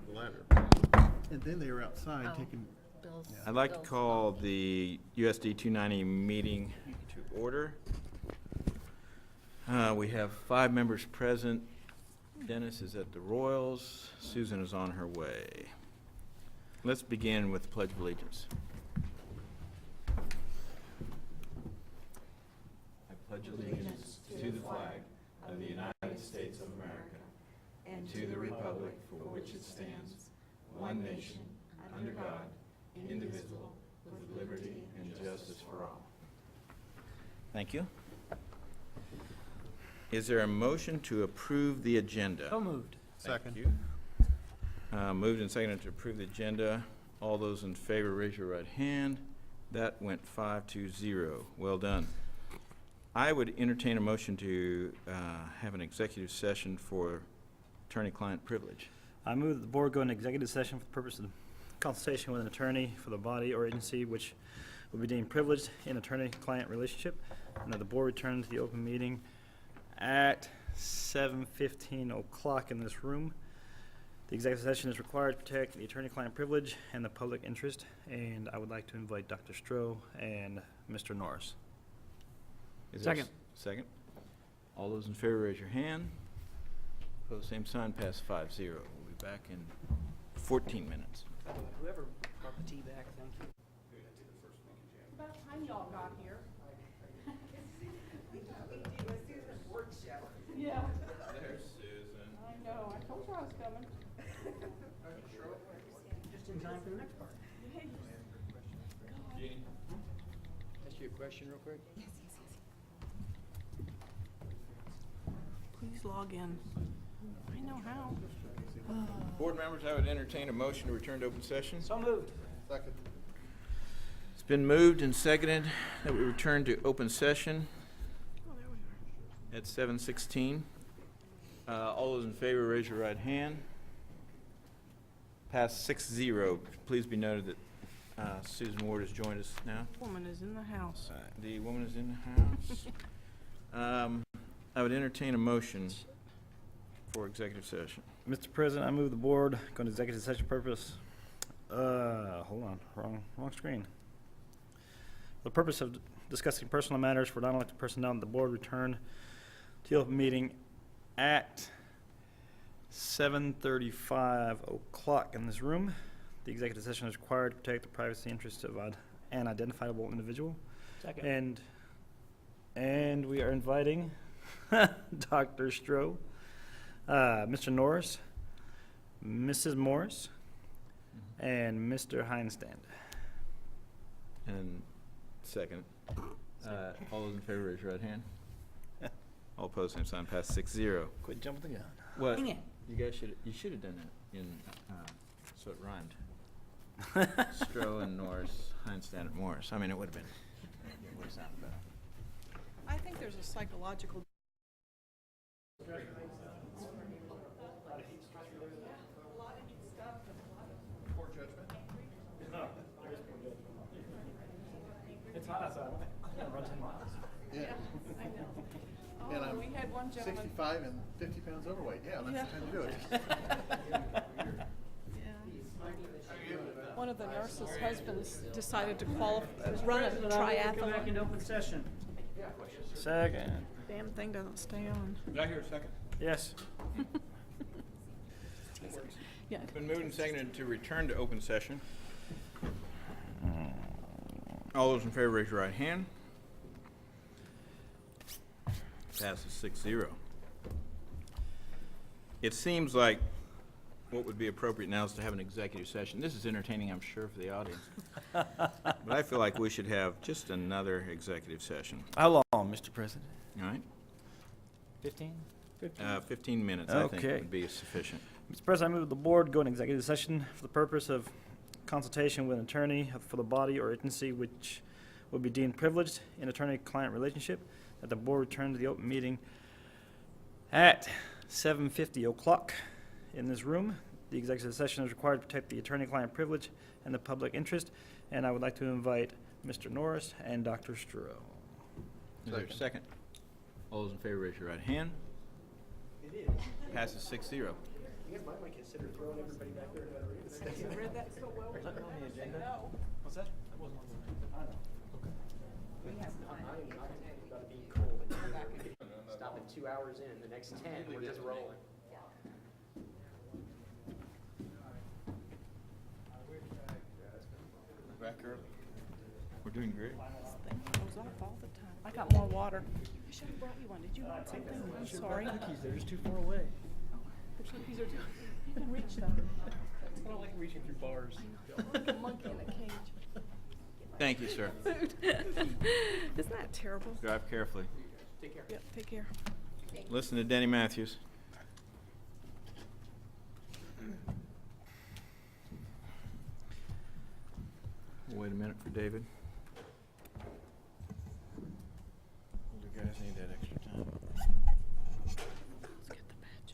the ladder. And then they were outside taking, Bill's. Yeah. I'd like to call the USD 290 meeting to order. We have 5 members present. Dennis is at the Royals. Susan is on her way. Let's begin with the Pledge of Allegiance. I pledge allegiance to the flag of the United States of America and to the republic for which it stands, one nation, under God, indivisible, with liberty and justice for all. Thank you. Is there a motion to approve the agenda? So moved. Second. Thank you. Moved and seconded to approve the agenda. All those in favor, raise your right hand. That went 5-0. Well done. I would entertain a motion to have an executive session for attorney-client privilege. I move that the board go into executive session for the purpose of consultation with an attorney for the body or agency which will be deemed privileged in attorney-client relationship, and that the board return to the open meeting at 7:15 o'clock in this room. The executive session is required to protect the attorney-client privilege and the public interest, and I would like to invite Dr. Stroh and Mr. Norris. Is there a Second. Second. All those in favor, raise your hand. Opposed, same sign, pass 5-0. We'll be back in 14 minutes. Whoever brought the tea back, thank you. About time y'all got here. Yeah, There's Susan. I know. I told you I was coming. Just in time for the next part. Jeannie? Ask you a question real quick? Please log in. I know how. Board members, I would entertain a motion to return to open session. So moved. second. It's been moved and seconded that we return to open session Oh, there we are. at 7:16. All those in favor, raise your right hand. Pass 6-0. Please be noted that Susan Ward has joined us now. Woman is in the house. The woman is in the house. I would entertain a motion for executive session. Mr. President, I move the board go into executive session purpose. Hold on, wrong screen. For the purpose of discussing personal matters for non-elected personnel, the board return to the open meeting at 7:35 o'clock in this room. The executive session is required to protect the privacy interests of an identifiable individual. Second. And we are inviting Dr. Stroh, Mr. Norris, Mrs. Morris, and Mr. Heinstand. And second. All those in favor, raise your right hand. All opposed, same sign, pass 6-0. Quit jumping the gun. What? Dang it. You guys should have done that in, so it rhymed. Stroh and Norris, Heinstand and Morris. I mean, it would have been, it would have sounded better. I think there's a psychological. It's hot outside. I can't run 10 miles. Yeah. I know. And Oh, I'm we had one gentleman. 65 and 50 pounds overweight. Yeah, that's Yeah. the time to do it. Yeah. One of the nurses' husbands decided to run a Go back triathlon. into open session. Second. Damn thing doesn't stay on. Did I hear a second? Yes. Yeah. It's been moved and seconded to return to open session. All those in favor, raise your right hand. Passes 6-0. It seems like what would be appropriate now is to have an executive session. This is entertaining, I'm sure, for the audience. But I feel like we should have just another executive session. How long, Mr. President? All right? 15? 15 minutes, I think, Okay. would be sufficient. Mr. President, I move the board go into executive session for the purpose of consultation with an attorney for the body or agency which will be deemed privileged in attorney-client relationship, that the board return to the open meeting at 7:50 o'clock in this room. The executive session is required to protect the attorney-client privilege and the public interest, and I would like to invite Mr. Norris and Dr. Stroh. Is there a second? All those in favor, raise your right hand. Passes 6-0. You guys might consider throwing everybody back there to read this. You read that so well? Was that on the agenda? No. What's that? That wasn't on the agenda. I know. Okay. We have I time. am not about to be cold. Come back and Stop at 2 hours in, the next 10, we're just rolling. Back early. We're doing great. This thing goes off all the time. I got more water. I should have brought you one. Did you want something? I'm sorry. Cookies, they're just too far away. The cookies are too, you can reach them. I don't like reaching through bars. Like a monkey in a cage. Thank you, sir. Isn't that terrible? Drive carefully. Take care. Yep, take care. Listen to Denny Matthews. Wait a minute for David. Older guys need that extra time. Let's get the badge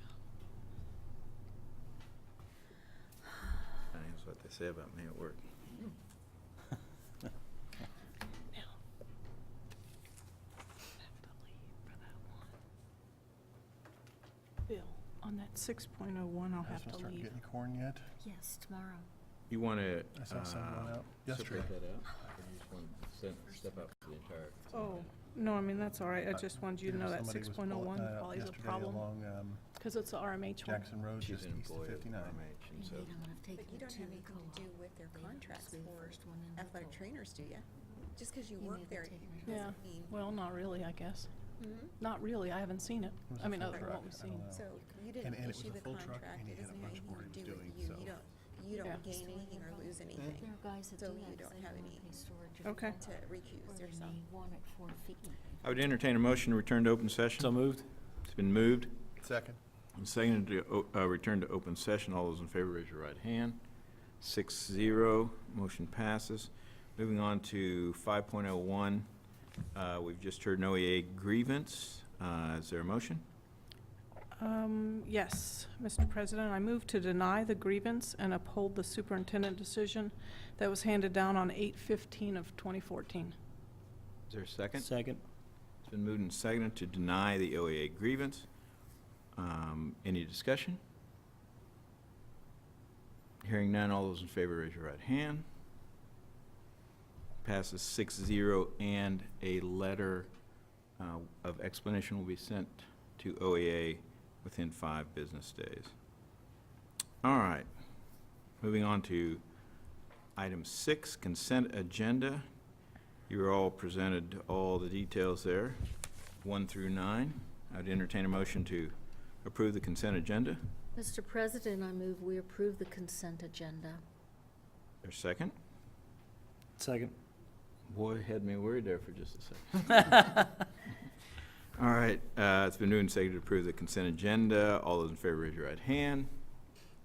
That's what they say about me at work. on. Now. Have to leave for that one. Bill, on that 6.01, I'll have to Start leave. getting corn yet? Yes, tomorrow. You want to I saw some going out yesterday. separate that out, or you just want to step up for the entire? Oh, no, I mean, that's all right. I just wanted you to know that Somebody was 6.01 pulling, probably is a yesterday problem, along because it's a RMH one. Jackson Road, She's just an east of employee of 59. RMH, and so They don't have But taken you it don't to have the anything to co-op. do with their They contracts must be the for first one in athletic Bethel. trainers, do you? Just because you You work need to there take me. Yeah, doesn't mean. well, not really, I guess. Mhm. Not really, I haven't seen it. It was I a mean, full other than truck, what we've I don't seen. know. So you And didn't it was issue a the full truck, contract, and he it had a doesn't have bunch more anything to he do was with doing, you. so. You Yeah. don't gain anything or lose anything There are guys that So do you that, 'cause don't they have wanna any- pay storage of Okay. to recuse Or they yourself. may want it for a fee. I would entertain a motion to return to open session. So moved. It's been moved Second. and seconded to return to open session. All those in favor, raise your right hand. 6-0, motion passes. Moving on to 5.01, we've just heard an OEA grievance. Is there a motion? Yes, Mr. President, I move to deny the grievance and uphold the superintendent decision that was handed down on 8/15 of 2014. Is there a second? Second. It's been moved and seconded to deny the OEA grievance. Any discussion? Hearing none, all those in favor, raise your right hand. Passes 6-0, and a letter of explanation will be sent to OEA within 5 business days. All right, moving on to item 6, consent agenda. You were all presented all the details there, 1 through 9. I'd entertain a motion to approve the consent agenda. Mr. President, I move we approve the consent agenda. There's a second? Second. Boy, had me worried there for just a second. All right, it's been moved and seconded to approve the consent agenda. All those in favor, raise your right hand.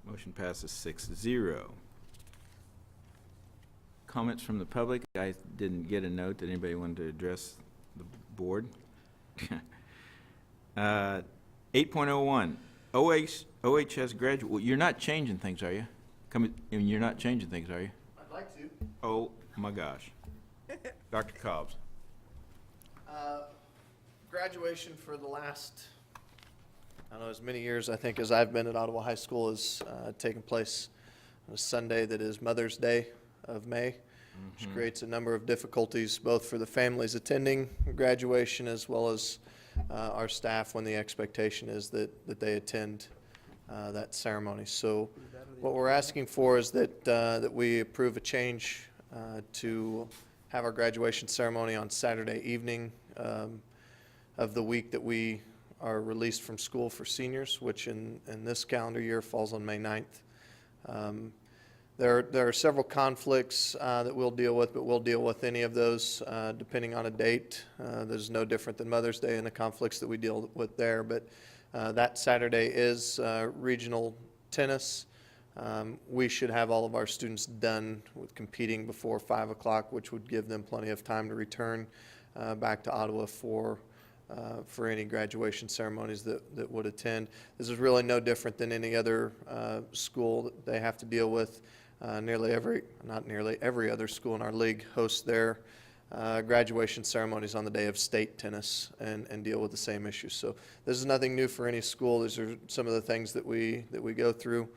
Motion passes 6-0. Comments from the public? I didn't get a note that anybody wanted to address the board. 8.01, OHS graduate, well, you're not changing things, are you? You're not changing things, are you? I'd like to. Oh, my gosh. Dr. Cobbs. Graduation for the last, I don't know, as many years, I think, as I've been at Ottawa High School is taking place on a Sunday that is Mother's Day of May, which creates a number of difficulties both for the families attending graduation as well as our staff when the expectation is that they attend that ceremony. So what we're asking for is that we approve a change to have our graduation ceremony on Saturday evening of the week that we are released from school for seniors, which in this calendar year falls on May 9th. There are several conflicts that we'll deal with, but we'll deal with any of those depending on a date. There's no different than Mother's Day and the conflicts that we deal with there, but that Saturday is regional tennis. We should have all of our students done with competing before 5 o'clock, which would give them plenty of time to return back to Ottawa for any graduation ceremonies that would attend. This is really no different than any other school that they have to deal with. Not nearly every other school in our league hosts their graduation ceremonies on the day of state tennis and deal with the same issues. So this is nothing new for any school. These are some of the things that we go through,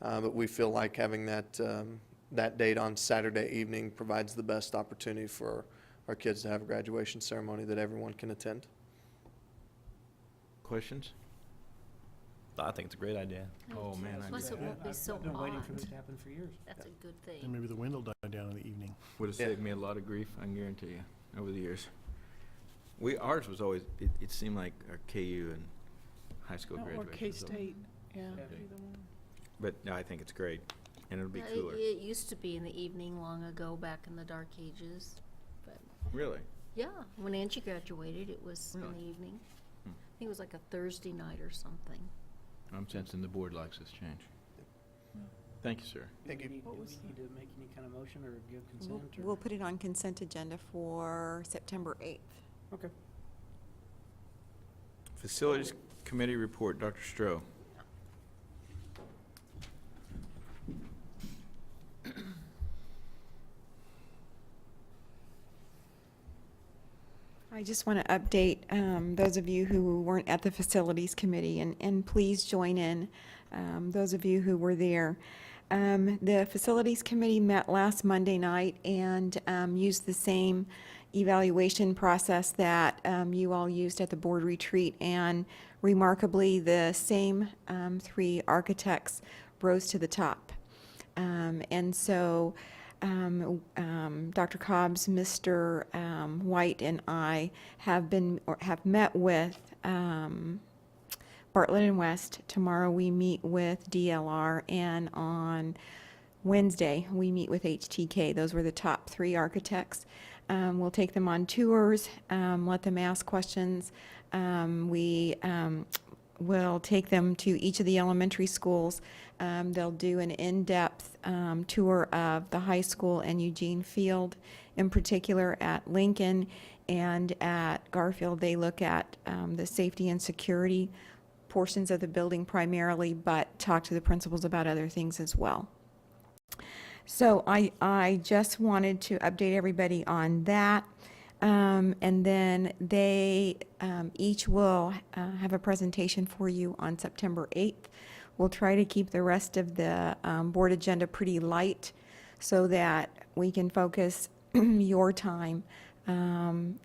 but we feel like having that date on Saturday evening provides the best opportunity for our kids to have a graduation ceremony that everyone can attend. Questions? I think it's a great idea. Oh, man, Plus, it won't be so I've been waiting for hot. this to happen for years. That's a good And thing. maybe the wind will die down in the evening. Would have Yeah. saved me a lot of grief, I can guarantee you, over the years. Ours was always, it seemed like our KU and high school Or graduation. was K-State, yeah, Yeah. either one. But no, I think it's great, and it'll be Yeah, cooler. It used to be in the evening long ago, back in the dark ages. But, Really? yeah, when Angie graduated, it was in the Really? evening. Hmm. I think it was like a Thursday night or something. I'm sensing the board likes this change. Thank you, sir. Thank you. Do we need to make any kind of motion or give consent? or- We'll put it on consent agenda for September 8th. Okay. Facilities Committee report, Dr. Stroh. I just want to update those of you who weren't at the Facilities Committee, and please join in, those of you who were there. The Facilities Committee met last Monday night and used the same evaluation process that you all used at the board retreat, and remarkably, the same three architects rose to the top. And so Dr. Cobbs, Mr. White, and I have met with Bartlett and West. Tomorrow we meet with DLR, and on Wednesday we meet with HTK. Those were the top three architects. We'll take them on tours, let them ask questions. We will take them to each of the elementary schools. They'll do an in-depth tour of the high school and Eugene Field. In particular, at Lincoln and at Garfield, they look at the safety and security portions of the building primarily, but talk to the principals about other things as well. So I just wanted to update everybody on that. And then they each will have a presentation for you on September 8th. We'll try to keep the rest of the board agenda pretty light so that we can focus your time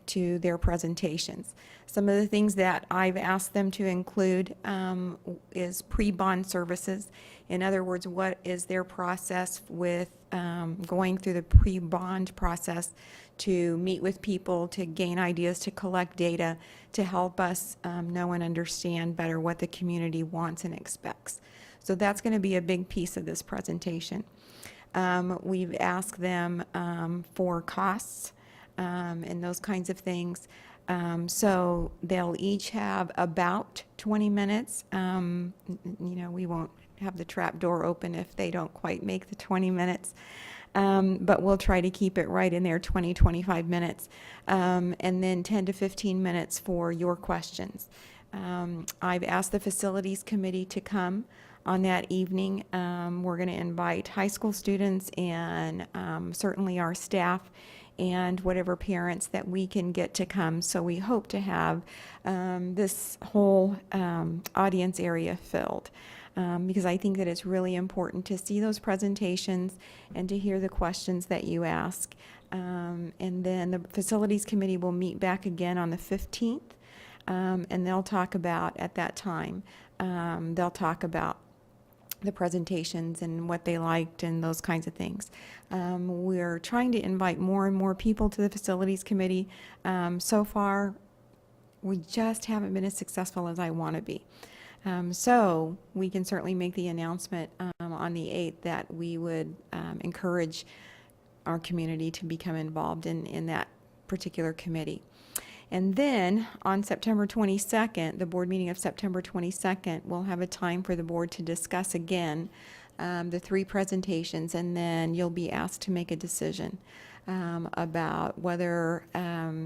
to their presentations. Some of the things that I've asked them to include is pre-bond services. In other words, what is their process with going through the pre-bond process to meet with people, to gain ideas, to collect data, to help us know and understand better what the community wants and expects. So that's going to be a big piece of this presentation. We've asked them for costs and those kinds of things. So they'll each have about 20 minutes. We won't have the trap door open if they don't quite make the 20 minutes. But we'll try to keep it right in there, 20, 25 minutes. And then 10 to 15 minutes for your questions. I've asked the Facilities Committee to come on that evening. We're going to invite high school students and certainly our staff and whatever parents that we can get to come. So we hope to have this whole audience area filled. Because I think that it's really important to see those presentations and to hear the questions that you ask. And then the Facilities Committee will meet back again on the 15th, and they'll talk about, at that time, they'll talk about the presentations and what they liked and those kinds of things. We're trying to invite more and more people to the Facilities Committee. So far, we just haven't been as successful as I want to be. So we can certainly make the announcement on the 8th that we would encourage our community to become involved in that particular committee. And then on September 22nd, the board meeting of September 22nd, we'll have a time for the board to discuss again the three presentations, and then you'll be asked to make a decision about whether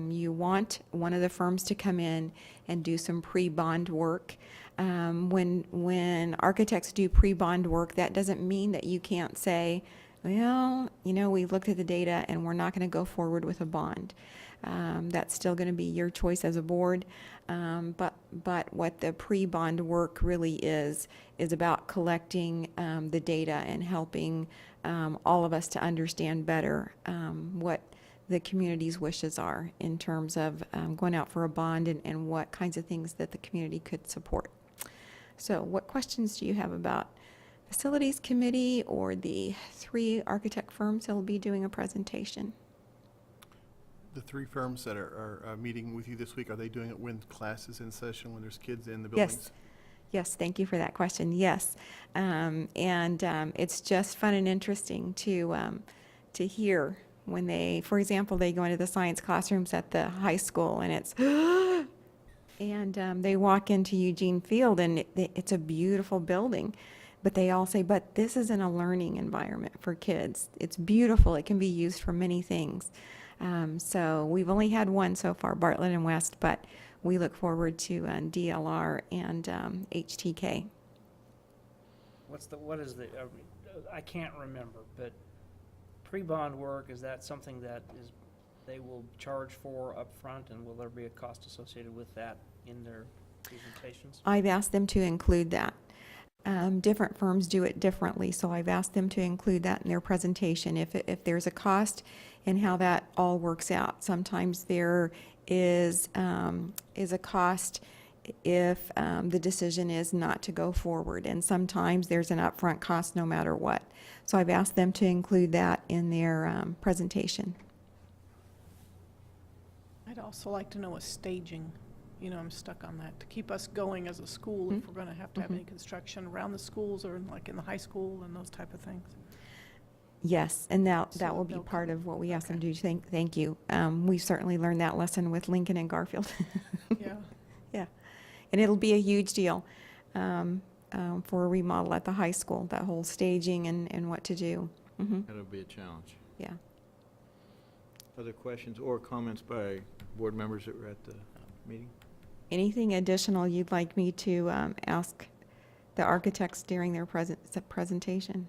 you want one of the firms to come in and do some pre-bond work. When architects do pre-bond work, that doesn't mean that you can't say, well, we looked at the data and we're not going to go forward with a bond. That's still going to be your choice as a board. But what the pre-bond work really is about collecting the data and helping all of us to understand better what the community's wishes are in terms of going out for a bond and what kinds of things that the community could support. So what questions do you have about Facilities Committee or the 3 architect firms that will be doing a presentation? The 3 firms that are meeting with you this week, are they doing it when class is in session, when there's kids in the buildings? Yes, thank you for that question. Yes, it's just fun and interesting to hear when they, for example, they go into the science classrooms at the high school and it's, and they walk into Eugene Field and it's a beautiful building. But they all say, but this isn't a learning environment for kids. It's beautiful. It can be used for many things. So we've only had one so far, Bartlett and West, but we look forward to DLR and HTK. What is the, I can't remember, but pre-bond work, is that something that they will charge for up front, and will there be a cost associated with that in their presentations? I've asked them to include that. Different firms do it differently, so I've asked them to include that in their presentation. If there's a cost and how that all works out. Sometimes there is a cost if the decision is not to go forward, and sometimes there's an upfront cost no matter what. So I've asked them to include that in their presentation. I'd also like to know a staging. I'm stuck on that, to keep us going as a school if we're going to have any construction around the schools or like in the high school and those type of things. Yes, and that So will be they'll part of what we asked them okay. to do. Thank you. We've certainly learned that lesson with Lincoln and Garfield. Yeah. Yeah, and it'll be a huge deal for a remodel at the high school, that whole staging and what to do. That'll be a challenge. Yeah. Other questions or comments by board members that were at the meeting? Anything additional you'd like me to ask the architects during their presentation?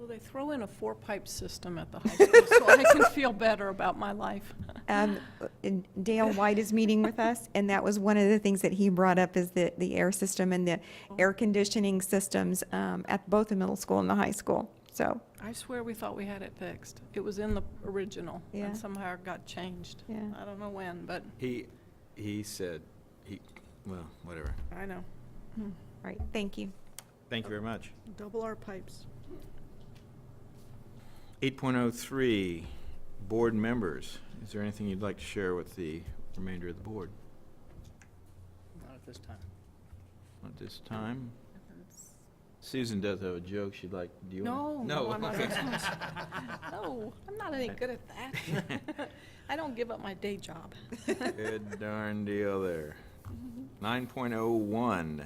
Well, they throw in a 4-pipe system at the high school, so I can feel better about my life. Dale White is meeting with us, and that was one of the things that he brought up is the air system and the air conditioning systems at both the middle school and the high school. So I swear we thought we had it fixed. It was in the original, Yeah. and somehow it got changed. Yeah. I don't know when, but He said, well, whatever. I know. right, thank you. Thank you very much. Double R pipes. 8.03, board members. Is there anything you'd like to share with the remainder of the board? Not at this time. At this time? Susan does have a joke she'd like, do you No, want? no, I'm not. Okay. No, I'm not any good at that. I don't give up my day job. Good darn deal there. 9.01,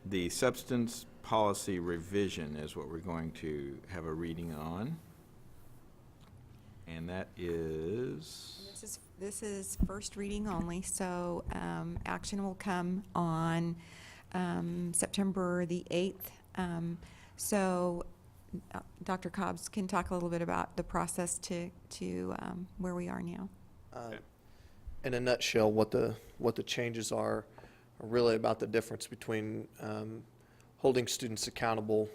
the substance policy revision is what we're going to have a reading on. And that is, This is first reading only, so action will come on September the 8th. So Dr. Cobbs can talk a little bit about the process to where we are now. In a nutshell, what the changes are really about the difference between holding students accountable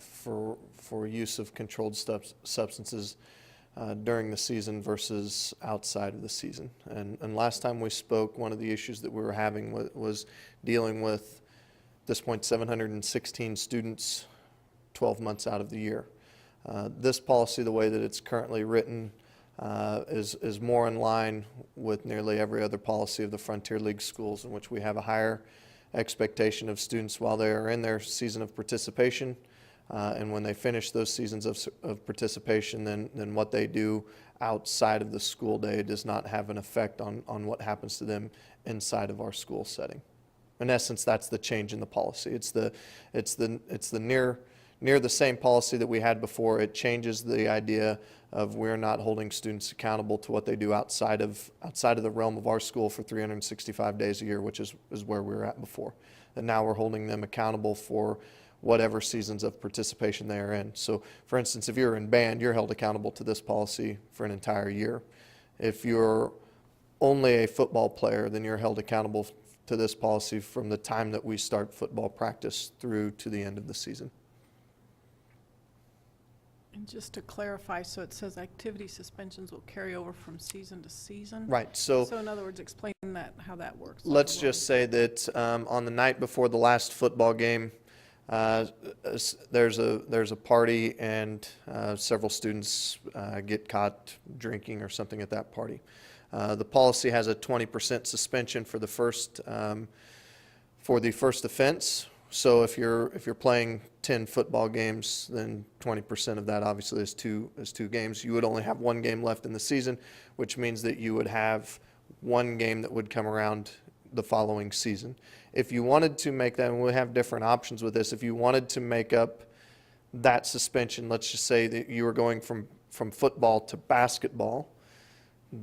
for use of controlled substances during the season versus outside of the season. And last time we spoke, one of the issues that we were having was dealing with, at this point, 716 students 12 months out of the year. This policy, the way that it's currently written, is more in line with nearly every other policy of the Frontier League schools, in which we have a higher expectation of students while they are in their season of participation, and when they finish those seasons of participation, then what they do outside of the school day does not have an effect on what happens to them inside of our school setting. In essence, that's the change in the policy. It's the near the same policy that we had before. It changes the idea of we're not holding students accountable to what they do outside of the realm of our school for 365 days a year, which is where we were at before. And now we're holding them accountable for whatever seasons of participation they are in. So, for instance, if you're in band, you're held accountable to this policy for an entire year. If you're only a football player, then you're held accountable to this policy from the time that we start football practice through to the end of the season. And just to clarify, so it says activity suspensions will carry over from season to season? Right, so So in other words, explain that, how that works. let's just say that on the night before the last football game, there's a party and several students get caught drinking or something at that party. The policy has a 20% suspension for the first offense. So if you're playing 10 football games, then 20% of that obviously is two games. You would only have one game left in the season, which means that you would have one game that would come around the following season. If you wanted to make that, and we have different options with this, if you wanted to make up that suspension, let's just say that you were going from football to basketball,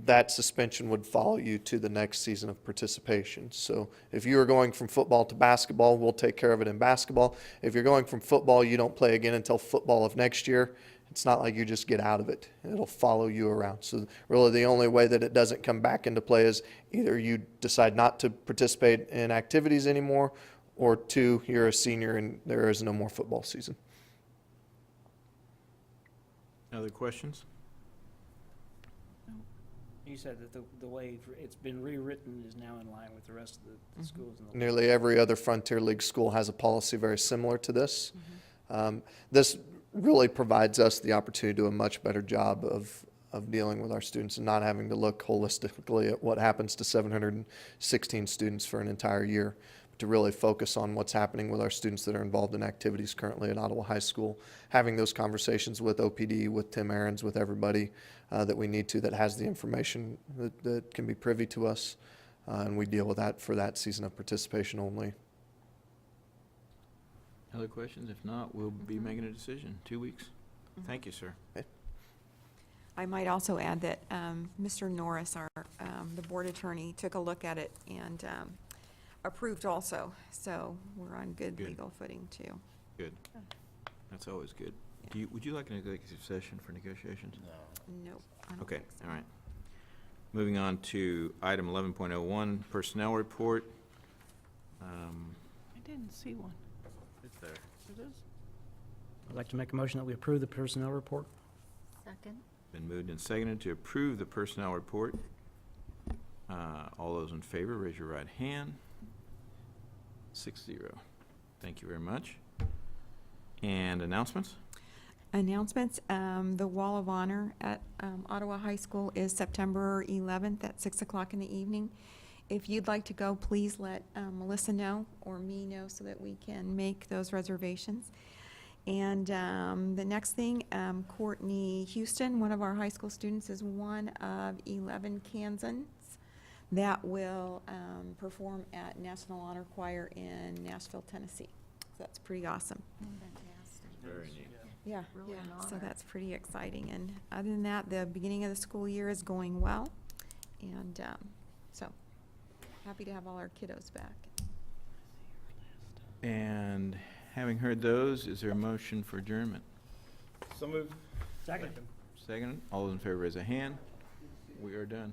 that suspension would follow you to the next season of participation. So if you are going from football to basketball, we'll take care of it in basketball. If you're going from football, you don't play again until football of next year. It's not like you just get out of it. It'll follow you around. So really the only way that it doesn't come back into play is either you decide not to participate in activities anymore, or two, you're a senior and there is no more football season. Other questions? You said that the way it's been rewritten is now in line with the rest of the schools in the league. Nearly every other Frontier League school has a policy very similar to this. This really provides us the opportunity to do a much better job of dealing with our students and not having to look holistically at what happens to 716 students for an entire year, but to really focus on what's happening with our students that are involved in activities currently at Ottawa High School, having those conversations with OPD, with Tim Aarons, with everybody that we need to, that has the information that can be privy to us, and we deal with that for that season of participation only. Other questions? If not, we'll be making a decision. 2 weeks. Thank you, sir. I might also add that Mr. Norris, the board attorney, took a look at it and approved also. So we're on good Good. legal footing too. Good. That's always good. Would you like an executive session for negotiations? Nope. I don't Okay, think so. all right. Moving on to item 11.01, personnel report. I didn't see one. It's there. It is? I'd like to make a motion that we approve the personnel report. Second? Been moved and seconded to approve the personnel report. All those in favor, raise your right hand. 6-0. Thank you very much. And announcements? Announcements, the Wall of Honor at Ottawa High School is September 11th at 6 o'clock in the evening. If you'd like to go, please let Melissa know or me know so that we can make those reservations. And the next thing, Courtney Houston, one of our high school students, is one of 11 Kansans that will perform at National Honor Choir in Nashville, Tennessee. So that's pretty awesome. Fantastic. Very neat. Yeah, Really an so honor. that's pretty exciting. And other than that, the beginning of the school year is going well. And so happy to have all our kiddos back. And having heard those, is there a motion for adjournment? So moved. Second. Second. All those in favor, raise a hand. We are done.